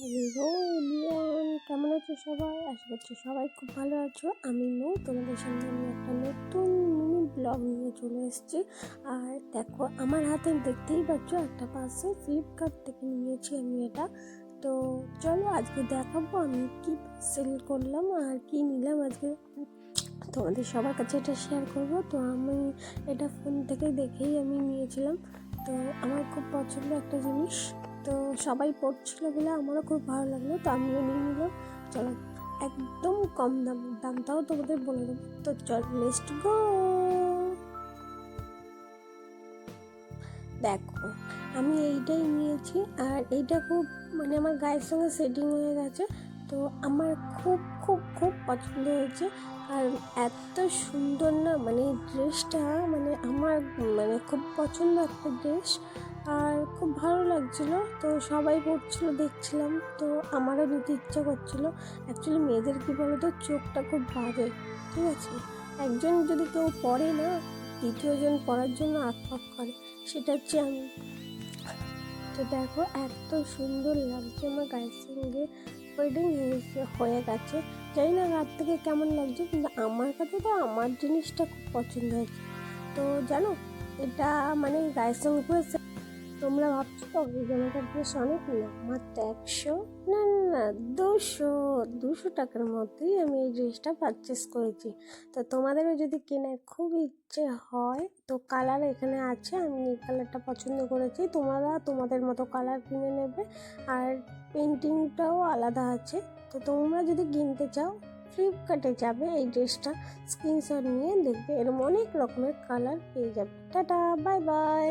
Hello everyone, কেমন আছো সবাই? আশা করছি সবাই খুব ভালো আছো। আমি তোমাদের সামনে আমি একটা নতুন মিনি ব্লগ নিয়ে চলে এসেছি। আর দেখো, আমার হাতে দেখতেই পাচ্ছ একটা পার্সেল ফ্লিপকার্ট থেকে নিয়েছি আমি এটা। তো চলো আজকে দেখাবো আমি কি পার্সেল করলাম আর কি নিলাম আজকে, তোমাদের সবার কাছে এটা শেয়ার করব। তো আমি এটা ফোন থেকে দেখেই আমি নিয়েছিলাম। তো আমার খুব পছন্দ একটা জিনিস, তো সবাই পড়ছিল বলে আমারও খুব ভালো লাগলো, তো আমিও নিয়ে নিলাম। চলো, একদম কম দামটাও তোমাদের বলে দেবো। তো চল, লেটস গো। দেখো, আমি এইটাই নিয়েছি আর এইটা খুব আমার গায়ের সঙ্গে সেটিং হয়ে গেছে। তো আমার খুব খুব খুব পছন্দ হয়েছে। আর এত সুন্দর না ড্রেসটা, আমার খুব পছন্দ একটা ড্রেস। আর খুব ভালো লাগছিল, তো সবাই পরছিল দেখছিলাম, তো আমারও নিতে ইচ্ছা করছিল। অ্যাকচুয়ালি মেয়েদের কী বলতো, চোখটা খুব বাজে, ঠিক আছে? একজন যদি কেউ পরে না, দ্বিতীয়জন পরার জন্য আঁক করে, সেটা হচ্ছে আমি। তো দেখো, এত সুন্দর লাগছে আমার গায়ের সঙ্গে ওয়েডিং হয়ে গেছে। জানি না রাত থেকে কেমন লাগছে, কিন্তু আমার কাছে তো আমার জিনিসটা খুব পছন্দ হয়েছে। তো জানো, এটা গায়ের সঙ্গে পুরো তোমরা ভাবছো তো এই জামাটার ড্রেস অনেক, না মাত্র 100, না না 200 টাকার মধ্যেই আমি এই ড্রেসটা পারচেস করেছি। তো তোমাদেরও যদি কেনার খুব ইচ্ছে হয়, তো কালার এখানে আছে, আমি এই কালারটা পছন্দ করেছি। তোমরা তোমাদের মতো কালার কিনে নেবে, আর পেন্টিংটাও আলাদা আছে। তো তোমরা যদি কিনতে চাও, ফ্লিপকার্টে যাবে, এই ড্রেসটা স্ক্রিনশট নিয়ে দেখবে, এরকম অনেক রকমের কালার পেয়ে যাবে। Tata, bye bye.